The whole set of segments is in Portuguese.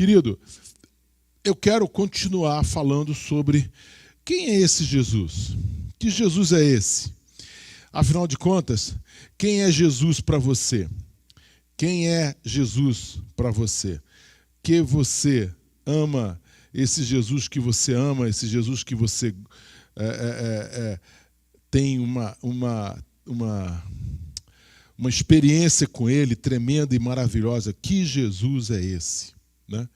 Querido, eu quero continuar falando sobre quem é esse Jesus. Que Jesus é esse? Afinal de contas, quem é Jesus para você? Quem é Jesus para você? Que você ama, esse Jesus que você ama, esse Jesus que você tem uma experiência com ele tremenda e maravilhosa. Que Jesus é esse? Né?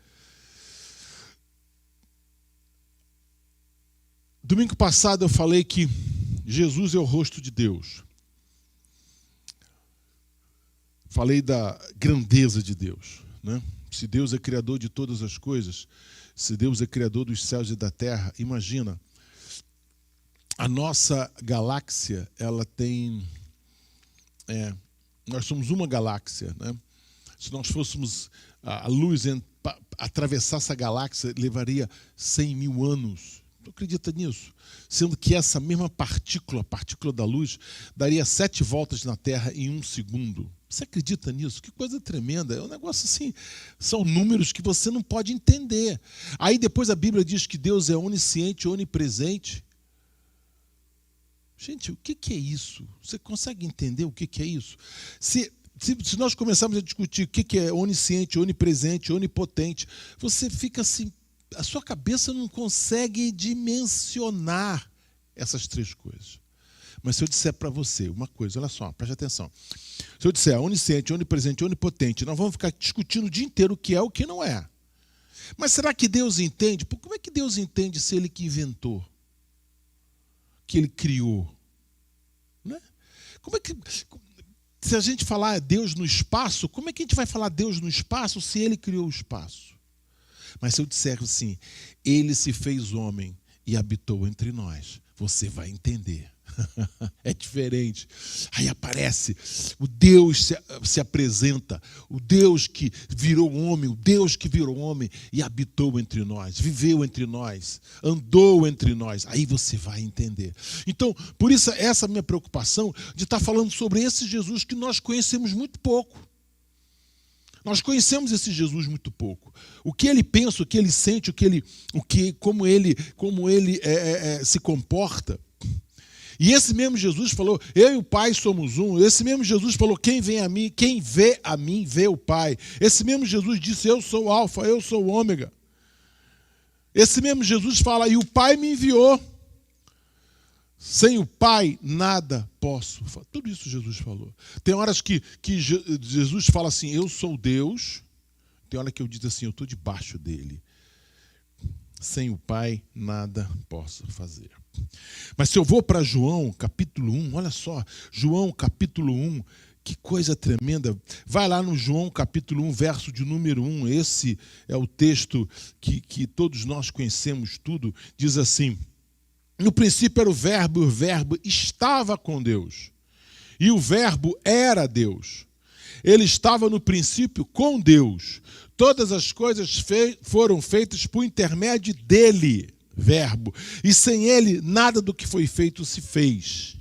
Domingo passado eu falei que Jesus é o rosto de Deus. Falei da grandeza de Deus. Né? Se Deus é criador de todas as coisas, se Deus é criador dos céus e da terra, imagina, a nossa galáxia, ela tem... nós somos uma galáxia. Né? Se nós fôssemos a luz atravessar essa galáxia, levaria 100 mil anos. Tu acredita nisso? Sendo que essa mesma partícula, a partícula da luz, daria 7 voltas na Terra em 1 segundo. Você acredita nisso? Que coisa tremenda. É um negócio assim, são números que você não pode entender. Aí depois a Bíblia diz que Deus é onisciente, onipresente. Gente, o que é isso? Você consegue entender o que é isso? Se nós começarmos a discutir o que é onisciente, onipresente, onipotente, você fica assim, a sua cabeça não consegue dimensionar essas 3 coisas. Mas se eu disser para você uma coisa, olha só, preste atenção. Se eu disser onisciente, onipresente, onipotente, nós vamos ficar discutindo o dia inteiro o que é e o que não é. Mas será que Deus entende? Como é que Deus entende se Ele que inventou? Que Ele criou? Né? Como é que... Se a gente falar Deus no espaço, como é que a gente vai falar Deus no espaço se Ele criou o espaço? Mas se eu disser assim, Ele se fez homem e habitou entre nós, você vai entender. É diferente. Aí aparece, o Deus se apresenta, o Deus que virou homem, o Deus que virou homem e habitou entre nós, viveu entre nós, andou entre nós. Aí você vai entender. Então, por isso, essa minha preocupação de estar falando sobre esse Jesus que nós conhecemos muito pouco. Nós conhecemos esse Jesus muito pouco. O que ele pensa, o que ele sente, como ele se comporta. E esse mesmo Jesus falou, eu e o Pai somos um. Esse mesmo Jesus falou, quem vê a mim, vê o Pai. Esse mesmo Jesus disse, eu sou o Alfa, eu sou o Ômega. Esse mesmo Jesus fala, e o Pai me enviou. Sem o Pai, nada posso. Tudo isso Jesus falou. Tem horas que Jesus fala assim, eu sou Deus. Tem hora que eu digo assim, eu estou debaixo dele. Sem o Pai, nada posso fazer. Mas se eu vou para João, capítulo 1, olha só, João, capítulo 1, que coisa tremenda. Vai lá no João, capítulo 1, verso de número 1, esse é o texto que todos nós conhecemos tudo, diz assim, no princípio era o verbo estava com Deus, e o verbo era Deus. Ele estava no princípio com Deus. Todas as coisas foram feitas por intermédio dele, verbo. E sem ele, nada do que foi feito se fez.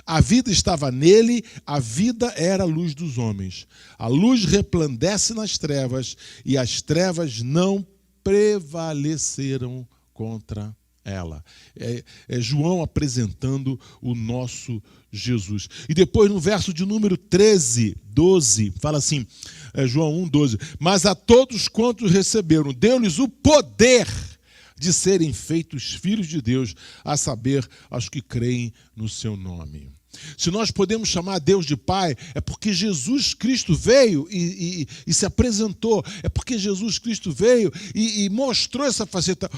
A vida estava nele, a vida era a luz dos homens. A luz resplandece nas trevas, e as trevas não prevaleceram contra ela. É João apresentando o nosso Jesus. E depois no verso de número 12, fala assim, João 1:12, mas a todos quantos receberam, deu-lhes o poder de serem feitos filhos de Deus, a saber, aos que creem no seu nome. Se nós podemos chamar Deus de Pai, é porque Jesus Cristo veio e se apresentou, é porque Jesus Cristo veio e mostrou essa faceta.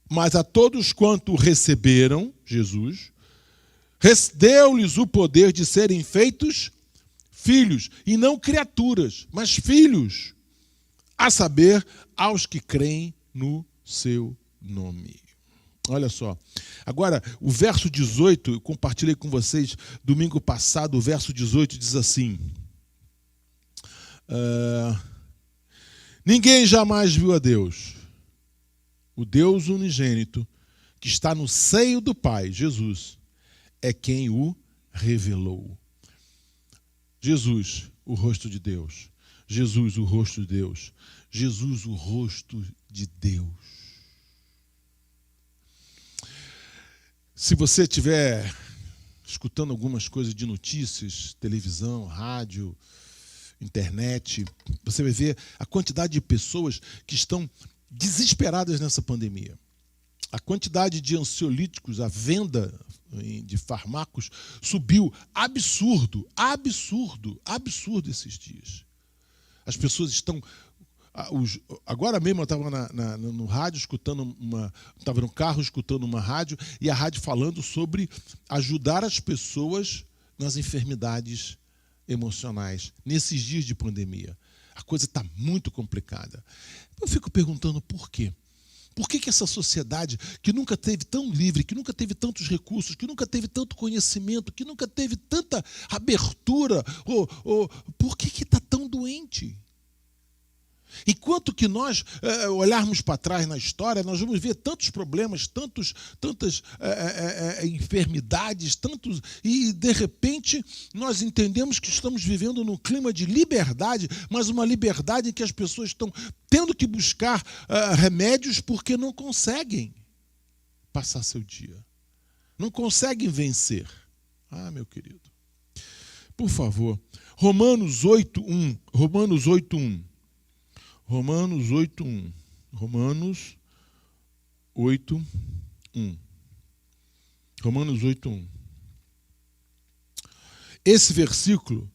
Mas a todos quanto receberam Jesus, deu-lhes o poder de serem feitos filhos, e não criaturas, mas filhos, a saber, aos que creem no seu nome. Olha só. Agora, o verso 18, eu compartilhei com vocês domingo passado, o verso 18 diz assim, ninguém jamais viu a Deus. O Deus unigênito, que está no seio do Pai, Jesus, é quem o revelou. Jesus, o rosto de Deus. Jesus, o rosto de Deus. Jesus, o rosto de Deus. Se você estiver escutando algumas coisas de notícias, televisão, rádio, internet, você vai ver a quantidade de pessoas que estão desesperadas nessa pandemia. A quantidade de ansiolíticos, a venda de fármacos subiu absurdo esses dias. As pessoas estão... Agora mesmo eu estava no rádio escutando estava no carro escutando uma rádio, e a rádio falando sobre ajudar as pessoas nas enfermidades emocionais, nesses dias de pandemia. A coisa está muito complicada. Eu fico perguntando por quê? Por que essa sociedade que nunca teve tão livre, que nunca teve tantos recursos, que nunca teve tanto conhecimento, que nunca teve tanta abertura, por que está tão doente? Enquanto que nós olharmos para trás na história, nós vamos ver tantos problemas, tantas enfermidades, e de repente nós entendemos que estamos vivendo num clima de liberdade, mas uma liberdade em que as pessoas estão tendo que buscar remédios porque não conseguem passar seu dia, não conseguem vencer. Ah, meu querido, por favor, Romanos 8:1. Romanos 8:1. Romanos 8:1. Romanos 8:1. Romanos 8:1. Esse versículo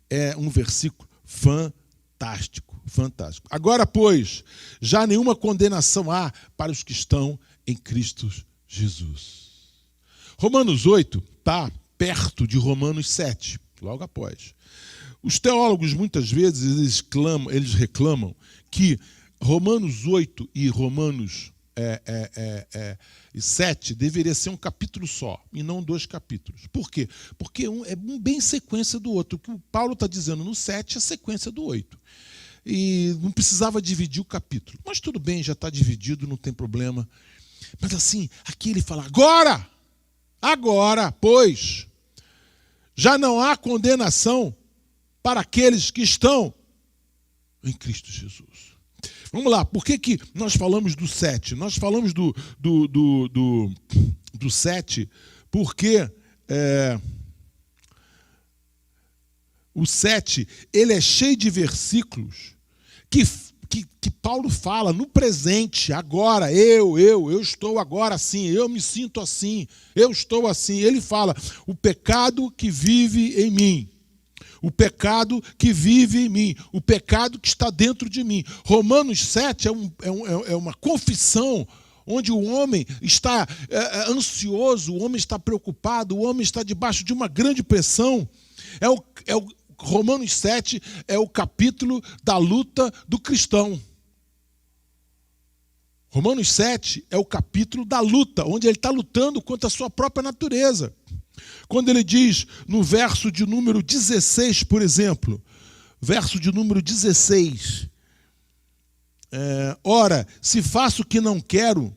é um versículo fantástico, fantástico. Agora, pois, já nenhuma condenação há para os que estão em Cristo Jesus. Romanos 8 está perto de Romanos 7, logo após. Os teólogos, muitas vezes, eles reclamam que Romanos 8 e Romanos 7 deveria ser um capítulo só, e não 2 capítulos. Por quê? Porque um é bem sequência do outro. O que o Paulo está dizendo no 7 é sequência do 8. E não precisava dividir o capítulo. Mas tudo bem, já está dividido, não tem problema. Mas assim, aqui ele fala, agora, pois, já não há condenação para aqueles que estão em Cristo Jesus. Vamos lá, por que nós falamos do 7? Nós falamos do 7 porque o 7 ele é cheio de versículos que Paulo fala no presente, agora, eu estou agora assim, eu me sinto assim, eu estou assim. Ele fala, o pecado que vive em mim. O pecado que vive em mim, o pecado que está dentro de mim. Romanos 7 é uma confissão onde o homem está ansioso, o homem está preocupado, o homem está debaixo de uma grande pressão. Romanos 7 é o capítulo da luta do cristão. Romanos 7 é o capítulo da luta, onde ele está lutando contra a sua própria natureza. Quando ele diz no verso de número 16, por exemplo, verso de número 16, ora, se faço o que não quero,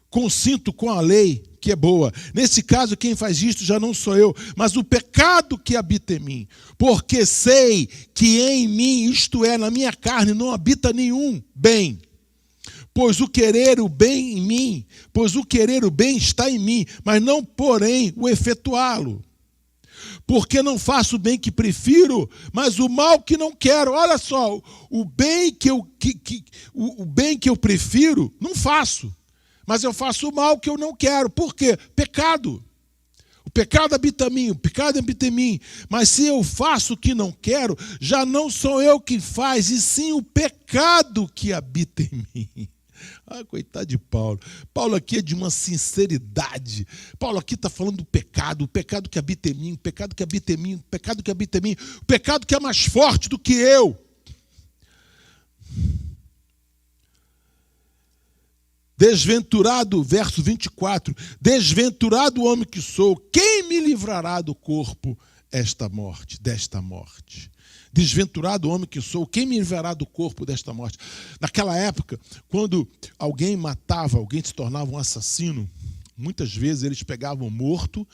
consinto com a lei que é boa. Nesse caso, quem faz isto já não sou eu, mas o pecado que habita em mim. Porque sei que em mim, isto é, na minha carne, não habita nenhum bem. Pois o querer o bem está em mim, mas não, porém, o efetuá-lo. Porque não faço o bem que prefiro, mas o mal que não quero. Olha só, o bem que eu prefiro, não faço. Mas eu faço o mal que eu não quero. Por quê? Pecado. O pecado habita em mim. Mas se eu faço o que não quero, já não sou eu que faz, e sim o pecado que habita em mim. Ah, coitado de Paulo. Paulo aqui é de uma sinceridade. Paulo aqui está falando do pecado, o pecado que habita em mim, o pecado que habita em mim, o pecado que habita em mim, o pecado que é mais forte do que eu. Desventurado, verso 24, desventurado o homem que sou, quem me livrará do corpo desta morte? Desventurado o homem que sou, quem me livrará do corpo desta morte? Naquela época, quando alguém matava, alguém se tornava um assassino, Muitas vezes eles pegavam o morto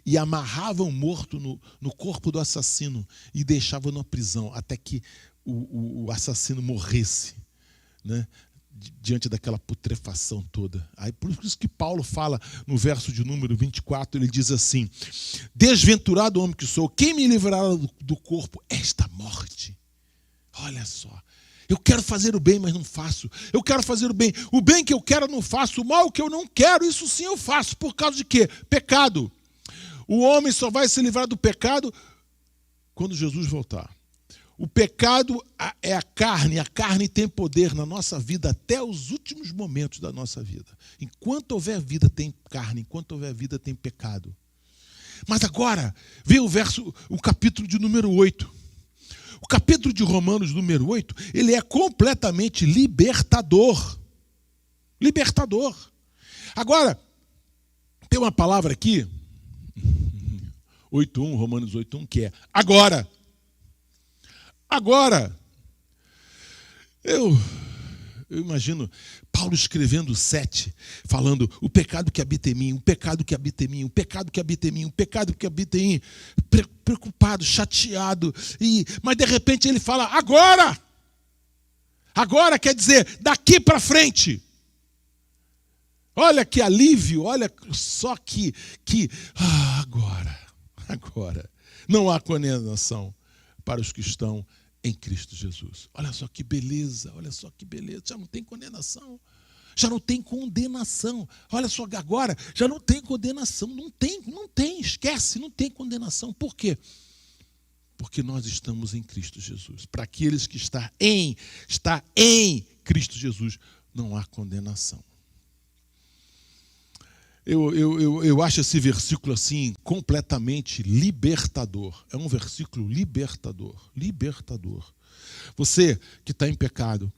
e amarravam o morto no corpo do assassino e deixavam na prisão até que o assassino morresse, né? Diante daquela putrefação toda. Aí, por isso que Paulo fala no verso de número 24, ele diz assim: desventurado homem que sou, quem me livrará do corpo esta morte? Olha só, eu quero fazer o bem, mas não faço. Eu quero fazer o bem que eu quero eu não faço, o mal que eu não quero, isso sim eu faço. Por causa de quê? Pecado. O homem só vai se livrar do pecado quando Jesus voltar. O pecado é a carne tem poder na nossa vida até os últimos momentos da nossa vida. Enquanto houver vida tem carne, enquanto houver vida tem pecado. Mas agora, vem o capítulo de número 8. O capítulo de Romanos, número 8, ele é completamente libertador. Libertador. Agora, tem uma palavra aqui, 8.1, Romanos 8.1, que é agora. Agora, eu imagino Paulo escrevendo 7, falando o pecado que habita em mim, o pecado que habita em mim, o pecado que habita em mim, o pecado que habita em mim, preocupado, chateado, mas de repente ele fala agora. Agora quer dizer daqui para frente. Olha que alívio, olha só que agora não há condenação para os que estão em Cristo Jesus. Olha só que beleza, já não tem condenação. Já não tem condenação. Olha só, agora já não tem condenação. Não tem, esquece, não tem condenação. Por quê? Porque nós estamos em Cristo Jesus. Para aqueles que está em Cristo Jesus, não há condenação. Eu acho esse versículo assim completamente libertador. É um versículo libertador. Libertador. Você que está em pecado,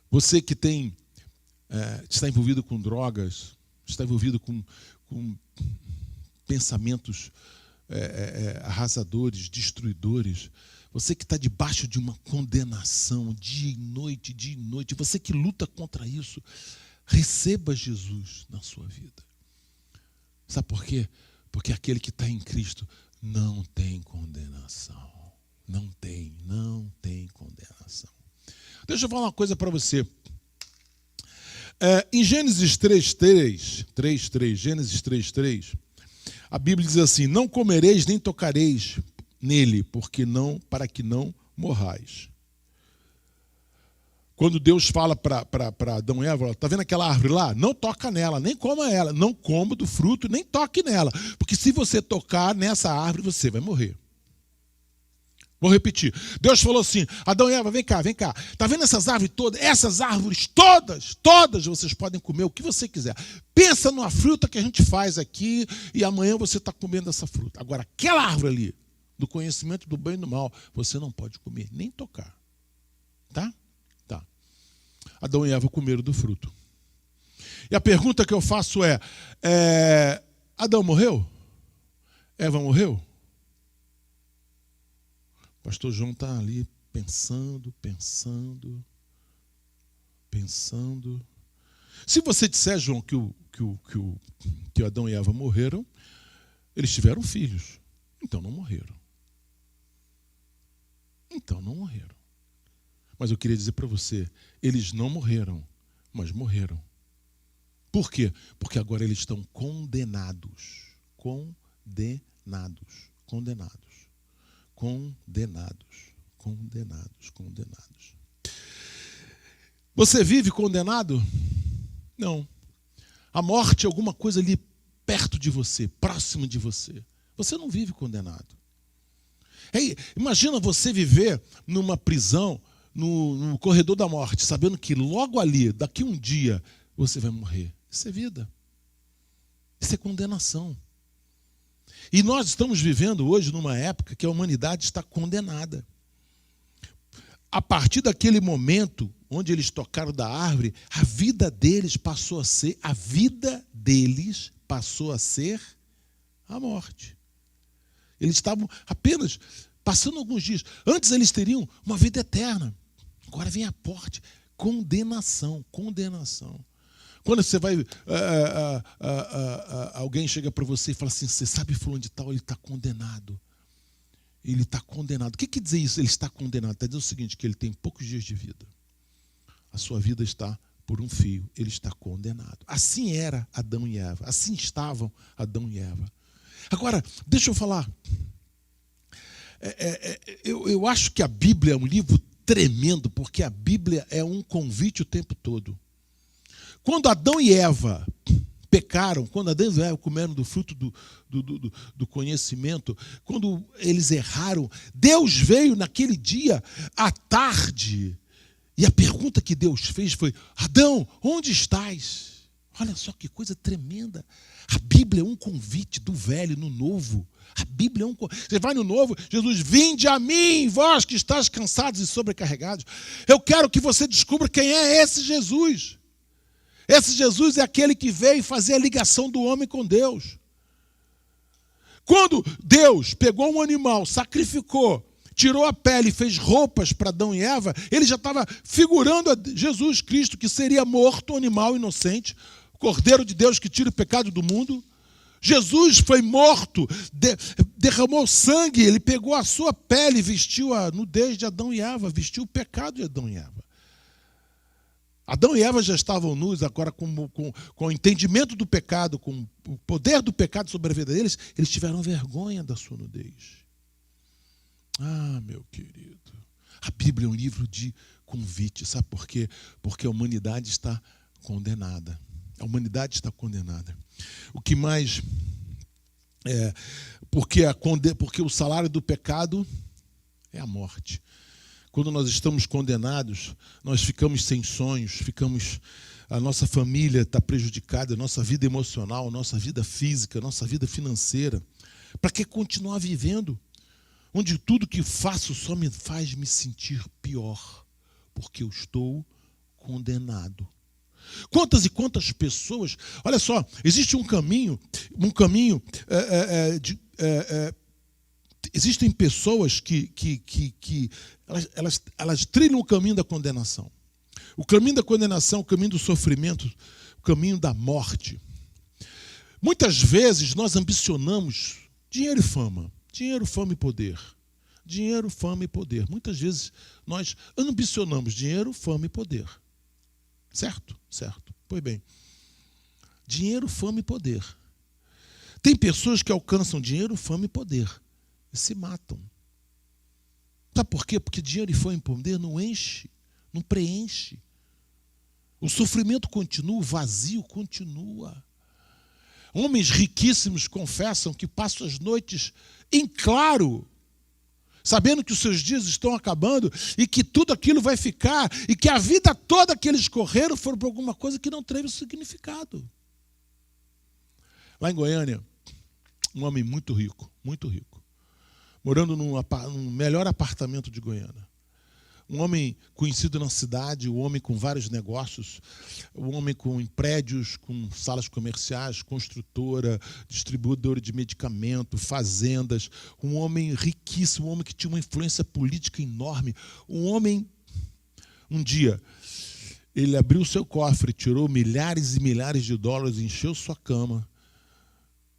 você que está envolvido com drogas, está envolvido com pensamentos arrasadores, destruidores, você que está debaixo de uma condenação dia e noite, você que luta contra isso, receba Jesus na sua vida. Sabe por quê? Porque aquele que está em Cristo não tem condenação. Não tem condenação. Deixa eu falar uma coisa para você. Em Gênesis 3:3, Gênesis 3:3, a Bíblia diz assim: não comereis nem tocareis nele, para que não morrais. Quando Deus fala para Adão e Eva, está vendo aquela árvore lá? Não toca nela, nem coma ela, não coma do fruto, nem toque nela. Porque se você tocar nessa árvore, você vai morrer. Vou repetir. Deus falou assim: Adão e Eva, vem cá. Está vendo essas árvores todas? Essas árvores todas vocês podem comer o que você quiser. Pensa numa fruta que a gente faz aqui e amanhã você está comendo essa fruta. Agora, aquela árvore ali, do conhecimento do bem e do mal, você não pode comer, nem tocar. Tá? Adão e Eva comeram do fruto. E a pergunta que eu faço é: Adão morreu? Eva morreu? O pastor João está ali pensando. Se você disser, João, que Adão e Eva morreram, eles tiveram filhos. Então não morreram. Mas eu queria dizer para você, eles não morreram, mas morreram. Por quê? Porque agora eles estão condenados. Você vive condenado? Não. A morte é alguma coisa ali perto de você, próximo de você. Você não vive condenado. Imagina você viver numa prisão, no corredor da morte, sabendo que logo ali, daqui um dia, você vai morrer. Isso é vida. Isso é condenação. E nós estamos vivendo hoje numa época que a humanidade está condenada. A partir daquele momento onde eles tocaram da árvore, a vida deles passou a ser a morte. Eles estavam apenas passando alguns dias. Antes eles teriam uma vida eterna. Agora vem a morte, condenação. Quando você vai, alguém chega para você e fala assim, você sabe fulano de tal, ele está condenado. Ele está condenado. O que quer dizer isso? Ele está condenado. Está dizendo o seguinte, que ele tem poucos dias de vida. A sua vida está por um fio. Ele está condenado. Assim era Adão e Eva. Assim estavam Adão e Eva. Agora, deixa eu falar. Eu acho que a Bíblia é um livro tremendo, porque a Bíblia é um convite o tempo todo. Quando Adão e Eva pecaram, quando Adão e Eva comeram do fruto do conhecimento, quando eles erraram, Deus veio naquele dia à tarde, e a pergunta que Deus fez foi: Adão, onde estás? Olha só que coisa tremenda. A Bíblia é um convite do velho no novo. A Bíblia é um convite. Você vai no novo, Jesus, vinde a mim, vós que estáis cansados e sobrecarregados. Eu quero que você descubra quem é esse Jesus. Esse Jesus é aquele que veio fazer a ligação do homem com Deus. Quando Deus pegou um animal, sacrificou, tirou a pele e fez roupas para Adão e Eva, ele já estava figurando a Jesus Cristo, que seria morto, um animal inocente, o Cordeiro de Deus que tira o pecado do mundo. Jesus foi morto, derramou sangue, ele pegou a sua pele, vestiu a nudez de Adão e Eva, vestiu o pecado de Adão e Eva. Adão e Eva já estavam nus, agora com o entendimento do pecado, com o poder do pecado sobre a vida deles, eles tiveram vergonha da sua nudez. Ah, meu querido, a Bíblia é um livro de convite, sabe por quê? Porque a humanidade está condenada. A humanidade está condenada. O que mais porque o salário do pecado é a morte. Quando nós estamos condenados, nós ficamos sem sonhos, a nossa família está prejudicada, a nossa vida emocional, a nossa vida física, a nossa vida financeira. Para que continuar vivendo? Onde tudo que faço só me faz me sentir pior, porque eu estou condenado. Quantas e quantas pessoas... Olha só, existe um caminho existem pessoas que elas trilham o caminho da condenação. O caminho da condenação, o caminho do sofrimento, o caminho da morte. Muitas vezes nós ambicionamos dinheiro e fama. Dinheiro, fama e poder. Dinheiro, fama e poder. Muitas vezes nós ambicionamos dinheiro, fama e poder. Certo? Certo. Pois bem. Dinheiro, fama e poder. Tem pessoas que alcançam dinheiro, fama e poder e se matam. Sabe por quê? Porque dinheiro e fama e poder não enche, não preenche. O sofrimento continua, o vazio continua. Homens riquíssimos confessam que passam as noites em claro, sabendo que os seus dias estão acabando e que tudo aquilo vai ficar e que a vida toda que eles correram foi por alguma coisa que não teve significado. Lá em Goiânia, um homem muito rico, morando num melhor apartamento de Goiânia. Um homem conhecido na cidade, um homem com vários negócios, um homem com prédios, com salas comerciais, construtora, distribuidora de medicamento, fazendas, um homem riquíssimo, um homem que tinha uma influência política enorme. Um dia, ele abriu seu cofre, tirou milhares e milhares de dólares, encheu sua cama,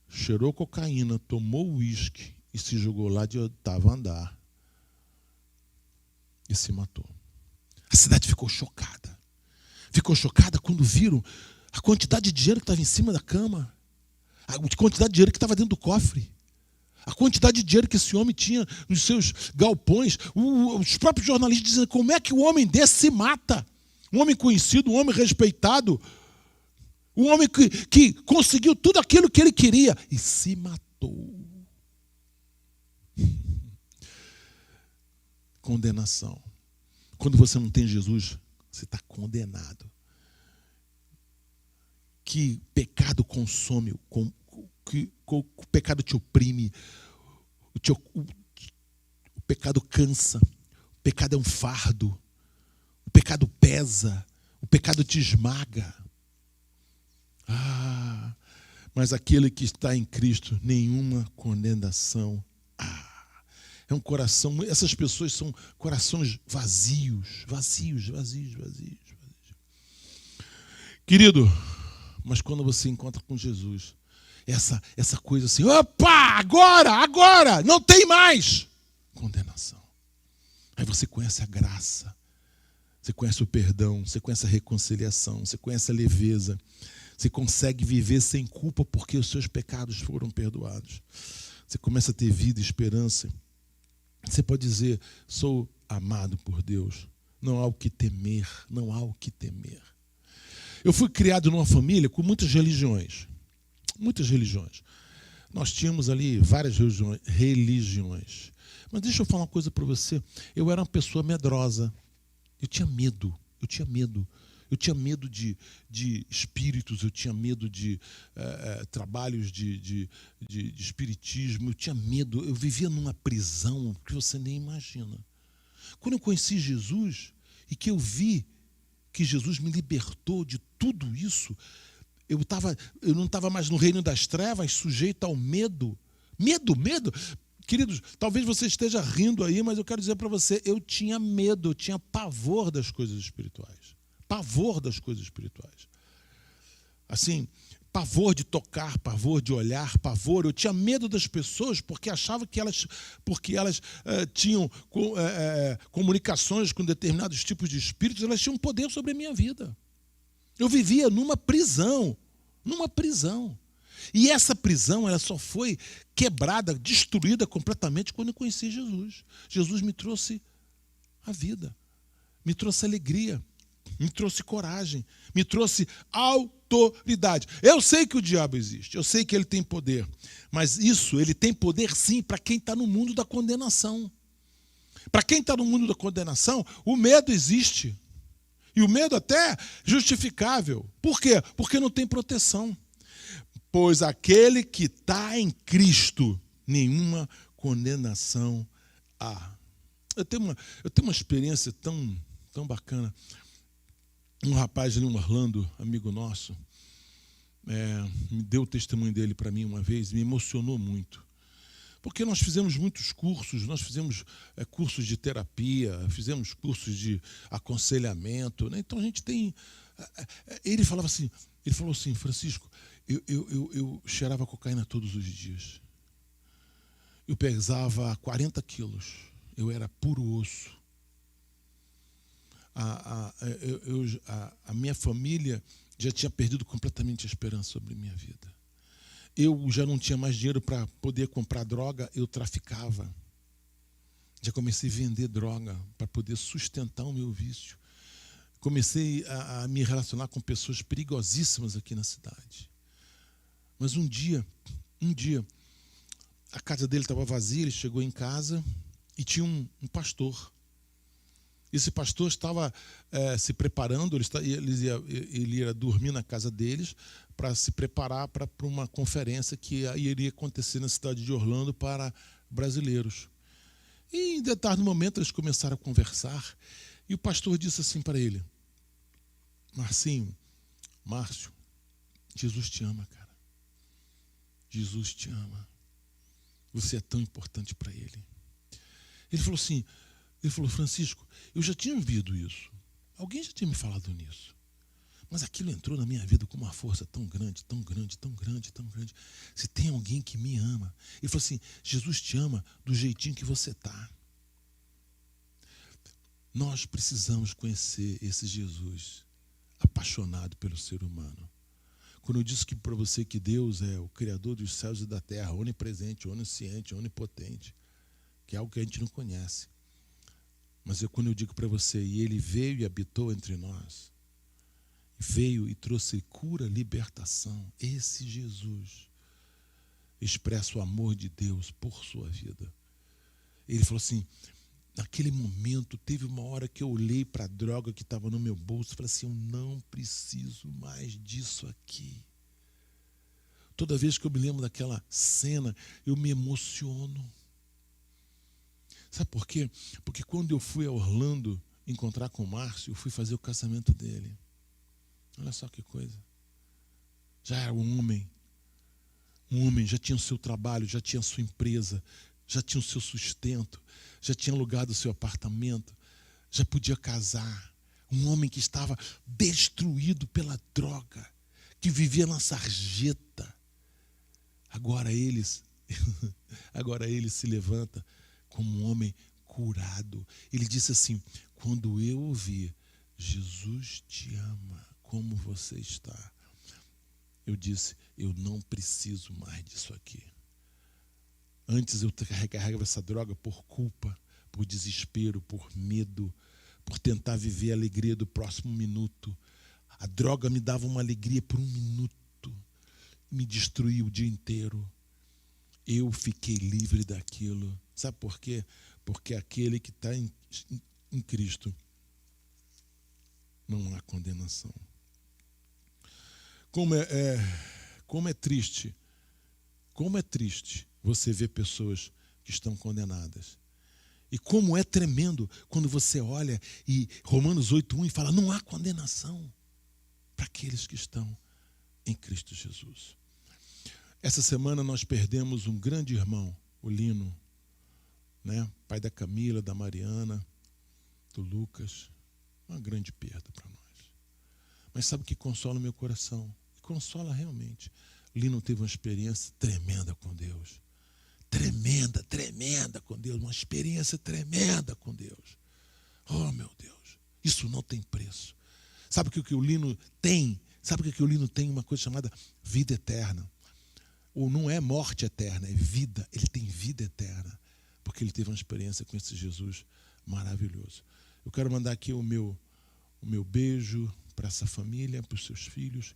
cheirou cocaína, tomou uísque e se jogou lá de oitavo andar. E se matou. A cidade ficou chocada. Ficou chocada quando viram a quantidade de dinheiro que estava em cima da cama, a quantidade de dinheiro que estava dentro do cofre, a quantidade de dinheiro que esse homem tinha nos seus galpões. Os próprios jornalistas dizem: como é que um homem desse se mata? Um homem conhecido, um homem respeitado, um homem que conseguiu tudo aquilo que ele queria e se matou. Condenação. Quando você não tem Jesus, você está condenado. Que pecado consome, que o pecado te oprime, o pecado cansa, o pecado é um fardo, o pecado pesa, o pecado te esmaga. Mas aquele que está em Cristo, nenhuma condenação há. É um coração, essas pessoas são corações vazios. Querido, Mas quando você encontra com Jesus, essa coisa assim, opa, agora, não tem mais condenação. Aí você conhece a graça, você conhece o perdão, você conhece a reconciliação, você conhece a leveza, você consegue viver sem culpa porque os seus pecados foram perdoados. Você começa a ter vida e esperança. Você pode dizer, sou amado por Deus. Não há o que temer, não há o que temer. Eu fui criado numa família com muitas religiões. Muitas religiões. Nós tínhamos ali várias religiões. Mas deixa eu falar uma coisa para você. Eu era uma pessoa medrosa. Eu tinha medo. Eu tinha medo de espíritos, eu tinha medo de trabalhos de espiritismo, eu tinha medo. Eu vivia numa prisão que você nem imagina. Quando eu conheci Jesus e que eu vi que Jesus me libertou de tudo isso, eu não estava mais no reino das trevas, sujeito ao medo. Medo. Queridos, talvez você esteja rindo aí, mas eu quero dizer para você, eu tinha medo, eu tinha pavor das coisas espirituais. Pavor das coisas espirituais. Assim, pavor de tocar, pavor de olhar, pavor. Eu tinha medo das pessoas porque achava que elas tinham comunicações com determinados tipos de espíritos, elas tinham poder sobre a minha vida. Eu vivia numa prisão. E essa prisão ela só foi quebrada, destruída completamente quando eu conheci Jesus. Jesus me trouxe a vida, me trouxe alegria, me trouxe coragem, me trouxe autoridade. Eu sei que o diabo existe, eu sei que ele tem poder, mas ele tem poder sim para quem está no mundo da condenação. Para quem está no mundo da condenação, o medo existe. E o medo até justificável. Por quê? Porque não tem proteção. Pois aquele que está em Cristo, nenhuma condenação há. Eu tenho uma experiência tão bacana. Um rapaz ali em Orlando, amigo nosso, me deu o testemunho dele para mim uma vez, me emocionou muito. Porque nós fizemos muitos cursos, nós fizemos cursos de terapia, fizemos cursos de aconselhamento, né? Então a gente tem... Ele falou assim, Francisco, eu cheirava cocaína todos os dias. Eu pesava 40 quilos, eu era puro osso. A minha família já tinha perdido completamente a esperança sobre a minha vida. Eu já não tinha mais dinheiro para poder comprar droga, eu traficava. Já comecei a vender droga para poder sustentar o meu vício. Comecei a me relacionar com pessoas perigosíssimas aqui na cidade. Mas um dia, a casa dele estava vazia, ele chegou em casa e tinha um pastor. Esse pastor estava se preparando, ele ia dormir na casa deles para se preparar para uma conferência que iria acontecer na cidade de Orlando para brasileiros. E em determinado momento eles começaram a conversar e o pastor disse assim para ele: Márcio, Jesus te ama, cara. Jesus te ama. Você é tão importante para ele. Ele falou, Francisco, eu já tinha ouvido isso. Alguém já tinha me falado nisso. Mas aquilo entrou na minha vida com uma força tão grande, tão grande, tão grande, tão grande. Se tem alguém que me ama. Ele falou assim, Jesus te ama do jeitinho que você está. Nós precisamos conhecer esse Jesus apaixonado pelo ser humano. Quando eu disse para você que Deus é o Criador dos céus e da terra, onipresente, onisciente, onipotente, que é algo que a gente não conhece. Mas quando eu digo para você, e Ele veio e habitou entre nós, veio e trouxe cura, libertação, esse Jesus expressa o amor de Deus por sua vida. Ele falou assim, naquele momento, teve uma hora que eu olhei para a droga que estava no meu bolso e falei assim, eu não preciso mais disso aqui. Toda vez que eu me lembro daquela cena, eu me emociono. Sabe por quê? Porque quando eu fui a Orlando encontrar com o Márcio, eu fui fazer o casamento dele. Olha só que coisa. Já era um homem, já tinha o seu trabalho, já tinha a sua empresa, já tinha o seu sustento, já tinha alugado o seu apartamento, já podia casar. Um homem que estava destruído pela droga, que vivia na sarjeta. Agora ele se levanta como um homem curado. Ele disse assim: quando eu ouvir Jesus te ama, como você está, eu disse, eu não preciso mais disso aqui. Antes eu carregava essa droga por culpa, por desespero, por medo, por tentar viver a alegria do próximo minuto. A droga me dava uma alegria por um minuto, me destruía o dia inteiro. Eu fiquei livre daquilo. Sabe por quê? Porque aquele que está em Cristo, não há condenação. Como é triste você ver pessoas que estão condenadas. E como é tremendo quando você olha e Romanos 8:1 e fala, não há condenação para aqueles que estão em Cristo Jesus. Essa semana nós perdemos um grande irmão, o Lino, né? Pai da Camila, da Mariana, do Lucas. Uma grande perda para nós. Mas sabe o que consola o meu coração? E consola realmente. Lino teve uma experiência tremenda com Deus. Tremenda com Deus. Uma experiência tremenda com Deus. Oh, meu Deus. Isso não tem preço. Sabe o que o Lino tem? Sabe o que o Lino tem? Uma coisa chamada vida eterna. Ou não é morte eterna, é vida. Ele tem vida eterna. Porque ele teve uma experiência com esse Jesus maravilhoso. Eu quero mandar aqui o meu beijo para essa família, para os seus filhos.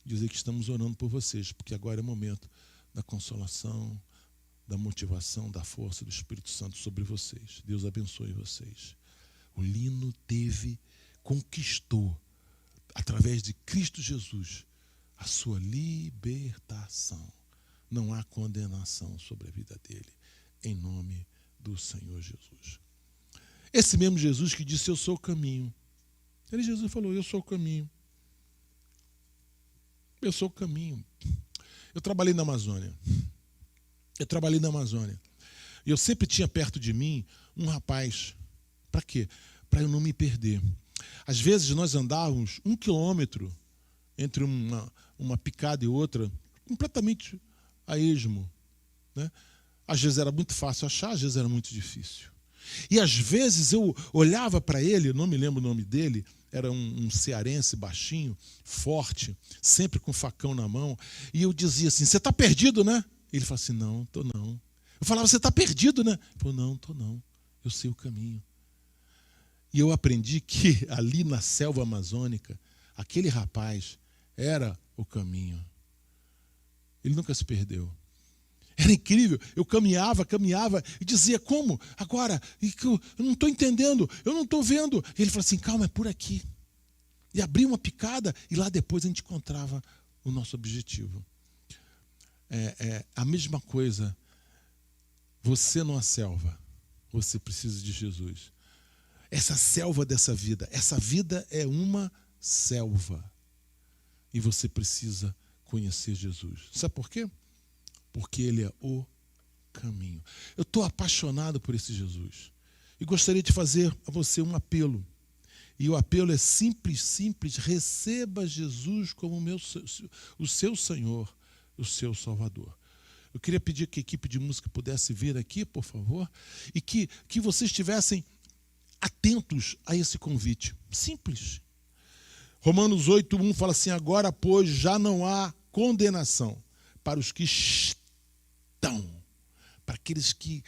Dizer que estamos orando por vocês, porque agora é o momento da consolação, da motivação, da força do Espírito Santo sobre vocês. Deus abençoe vocês. O Lino conquistou, através de Cristo Jesus, a sua libertação. Não há condenação sobre a vida dele, em nome do Senhor Jesus. Esse mesmo Jesus que disse, eu sou o caminho. Jesus falou, eu sou o caminho. Eu sou o caminho. Eu trabalhei na Amazônia. E eu sempre tinha perto de mim um rapaz. Para quê? Para eu não me perder. Às vezes nós andávamos 1 quilômetro entre uma picada e outra, completamente a esmo, né? Às vezes era muito fácil achar, às vezes era muito difícil. E às vezes eu olhava para ele, eu não me lembro o nome dele, era um cearense baixinho, forte, sempre com facão na mão, e eu dizia assim, você está perdido, né? Ele falava assim, não, estou não. Eu falava, você está perdido, né? Ele falou, não, estou não, eu sei o caminho. E eu aprendi que ali na selva amazônica, aquele rapaz era o caminho. Ele nunca se perdeu. Era incrível, eu caminhava e dizia, como? Agora, eu não estou entendendo, eu não estou vendo. E ele falou assim, calma, é por aqui. E abria uma picada e lá depois a gente encontrava o nosso objetivo. A mesma coisa, você numa selva, você precisa de Jesus. Essa selva dessa vida, essa vida é uma selva. E você precisa conhecer Jesus. Sabe por quê? Porque ele é o caminho. Eu estou apaixonado por esse Jesus. E gostaria de fazer a você um apelo. E o apelo é simples. Receba Jesus como o seu Senhor, o seu Salvador. Eu queria pedir que a equipe de música pudesse vir aqui, por favor, e que vocês estivessem atentos a esse convite. Simples. Romanos 8:1 fala assim, agora, pois, já não há condenação para os que estão, para aqueles que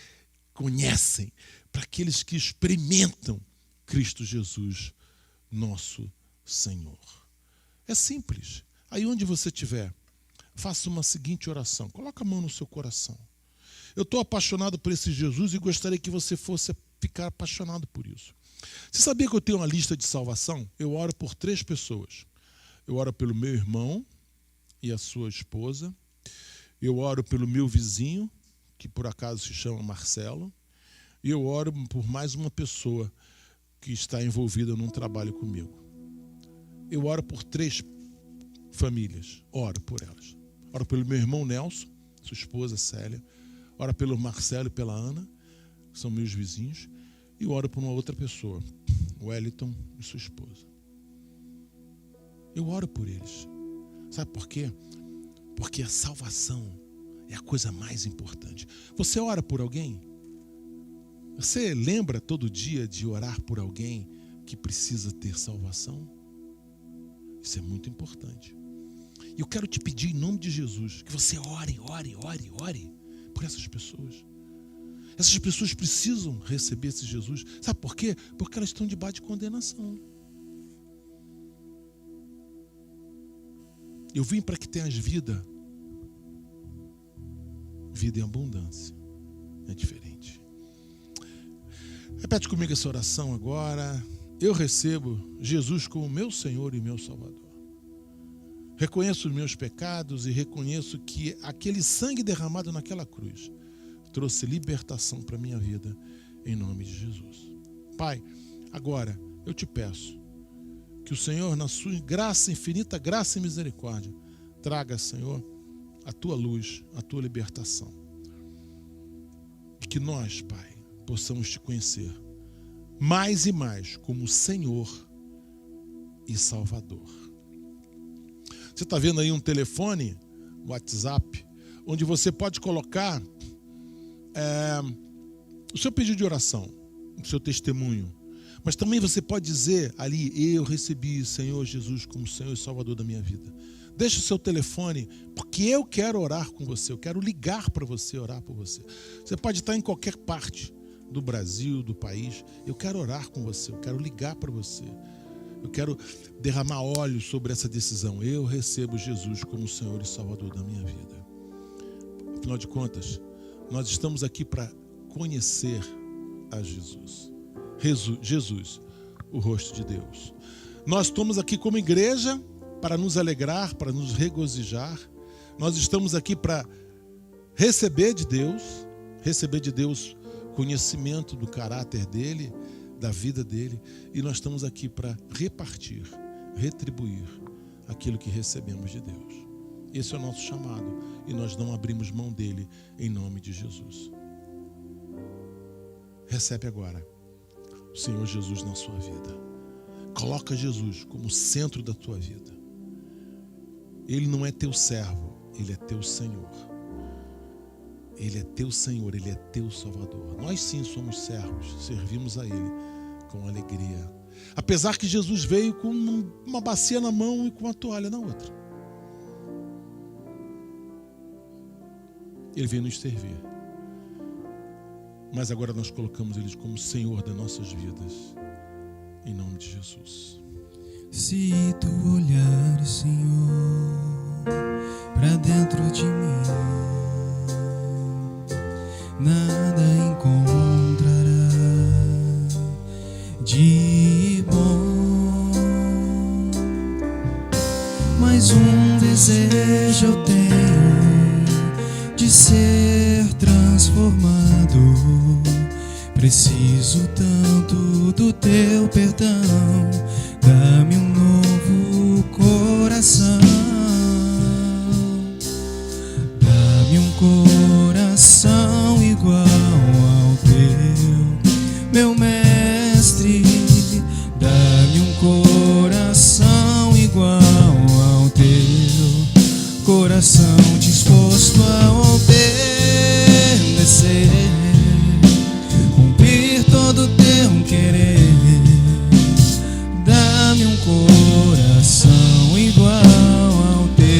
conhecem, para aqueles que experimentam Cristo Jesus, nosso Senhor. É simples. Aí onde você estiver, faça uma seguinte oração. Coloca a mão no seu coração. Eu estou apaixonado por esse Jesus e gostaria que você fosse ficar apaixonado por isso. Você sabia que eu tenho uma lista de salvação? Eu oro por 3 pessoas. Eu oro pelo meu irmão e a sua esposa. Eu oro pelo meu vizinho, que por acaso se chama Marcelo. E eu oro por mais uma pessoa que está envolvida num trabalho comigo. Eu oro por 3 famílias. Oro por elas. Oro pelo meu irmão Nelson, sua esposa Célia. Oro pelo Marcelo e pela Ana, que são meus vizinhos. E oro por uma outra pessoa, o Wellington e sua esposa. Eu oro por eles. Sabe por quê? Porque a salvação é a coisa mais importante. Você ora por alguém? Você lembra todo dia de orar por alguém que precisa ter salvação? Isso é muito importante. E eu quero te pedir em nome de Jesus que você ore por essas pessoas. Essas pessoas precisam receber esse Jesus. Sabe por quê? Porque elas estão debaixo de condenação. Eu vim para que tenhas vida em abundância. É diferente. Repete comigo essa oração agora. Eu recebo Jesus como meu Senhor e meu Salvador. Reconheço os meus pecados e reconheço que aquele sangue derramado naquela cruz trouxe libertação para a minha vida, em nome de Jesus. Pai, agora eu te peço que o Senhor, na sua graça, infinita graça e misericórdia, traga, Senhor, a tua luz, a tua libertação. E que nós, Pai, possamos te conhecer mais e mais como Senhor e Salvador. Você está vendo aí um telefone, um WhatsApp, onde você pode colocar o seu pedido de oração, o seu testemunho. Mas também você pode dizer ali: eu recebi Senhor Jesus como Senhor e Salvador da minha vida. Deixa o seu telefone, porque eu quero orar com você, eu quero ligar para você, orar por você. Você pode estar em qualquer parte do Brasil, do país. Eu quero orar com você, eu quero ligar para você. Eu quero derramar óleo sobre essa decisão. Eu recebo Jesus como Senhor e Salvador da minha vida. Afinal de contas, nós estamos aqui para conhecer a Jesus. Jesus, o rosto de Deus. Nós estamos aqui como igreja para nos alegrar, para nos regozijar. Nós estamos aqui para receber de Deus conhecimento do caráter dele, da vida dele, e nós estamos aqui para repartir, retribuir aquilo que recebemos de Deus. Esse é o nosso chamado e nós não abrimos mão dele em nome de Jesus. Recebe agora o Senhor Jesus na sua vida. Coloca Jesus como centro da tua vida. Ele não é teu servo, ele é teu Senhor. Ele é teu Senhor, ele é teu Salvador. Nós sim somos servos, servimos a ele com alegria. Apesar que Jesus veio com uma bacia na mão e com uma toalha na outra. Ele veio nos servir. Mas agora nós colocamos ele como Senhor das nossas vidas. Em nome de Jesus. Se tu olhares, Senhor, para dentro de mim, nada encontrará de bom, mas um desejo eu tenho de ser transformado. Preciso tanto do teu perdão, dá-me um novo coração, dá-me um coração igual ao teu, meu mestre, dá-me um coração igual ao teu, coração disposto a obedecer, cumprir todo o teu querer. Dá-me um coração igual ao teu,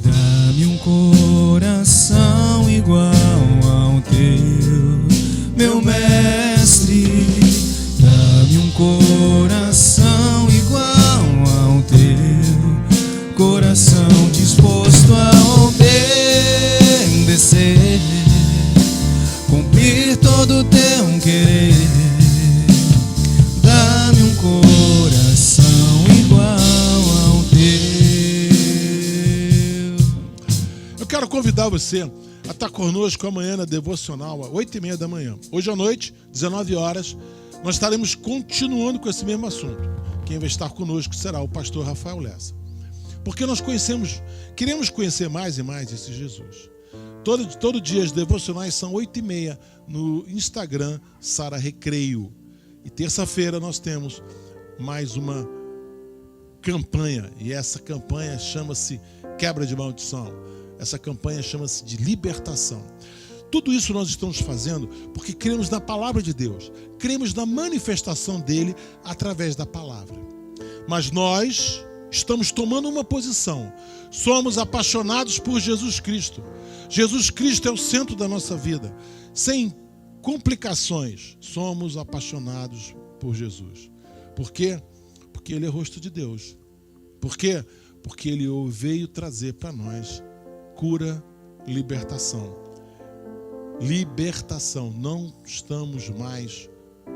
dá-me um coração igual ao teu, meu mestre, dá-me um coração igual ao teu, coração disposto a obedecer, cumprir todo o teu querer. Dá-me um coração igual ao teu. Eu quero convidar você a estar conosco amanhã na devocional, às 8h30 da manhã. Hoje à noite, 19 horas, nós estaremos continuando com esse mesmo assunto. Quem vai estar conosco será o pastor Rafael Lessa. Porque nós queremos conhecer mais e mais esse Jesus. Todo dia as devocionais são 8h30 no Instagram, Sara Recreio. E terça-feira nós temos mais uma campanha, e essa campanha chama-se quebra de maldição. Essa campanha chama-se de libertação. Tudo isso nós estamos fazendo porque cremos na palavra de Deus, cremos na manifestação dele através da palavra. Mas nós estamos tomando uma posição. Somos apaixonados por Jesus Cristo. Jesus Cristo é o centro da nossa vida. Sem complicações, somos apaixonados por Jesus. Por quê? Porque ele é o rosto de Deus. Por quê? Porque ele veio trazer para nós cura, libertação. Libertação. Não estamos mais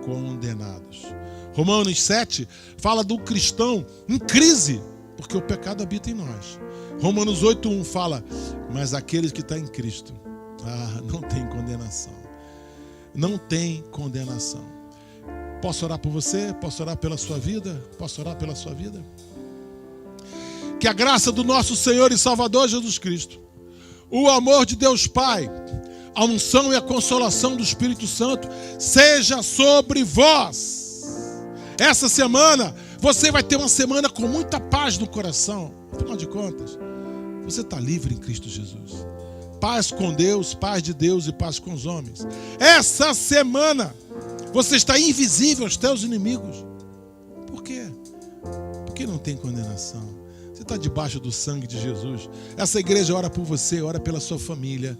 condenados. Romanos 7 fala do cristão em crise, porque o pecado habita em nós. Romanos 8:1 fala, mas aqueles que estão em Cristo, não tem condenação. Não tem condenação. Posso orar por você? Posso orar pela sua vida? Posso orar pela sua vida? Que a graça do nosso Senhor e Salvador Jesus Cristo, o amor de Deus Pai, a unção e a consolação do Espírito Santo seja sobre vós. Essa semana, você vai ter uma semana com muita paz no coração. Afinal de contas, você está livre em Cristo Jesus. Paz com Deus, paz de Deus e paz com os homens. Essa semana, você está invisível aos teus inimigos. Por quê? Porque não tem condenação. Você está debaixo do sangue de Jesus. Essa igreja ora por você, ora pela sua família,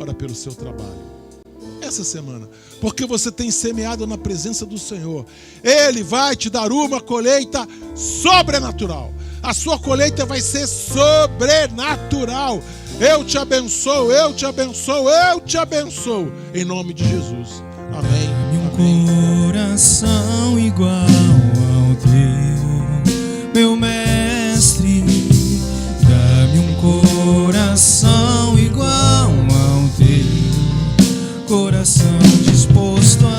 ora pelo seu trabalho. Essa semana, porque você tem semeado na presença do Senhor, Ele vai te dar uma colheita sobrenatural. A sua colheita vai ser sobrenatural. Eu te abençoo, eu te abençoo, eu te abençoo. Em nome de Jesus. Amém. Dá-me um coração igual ao teu, meu mestre. Dá-me um coração igual ao teu, coração disposto a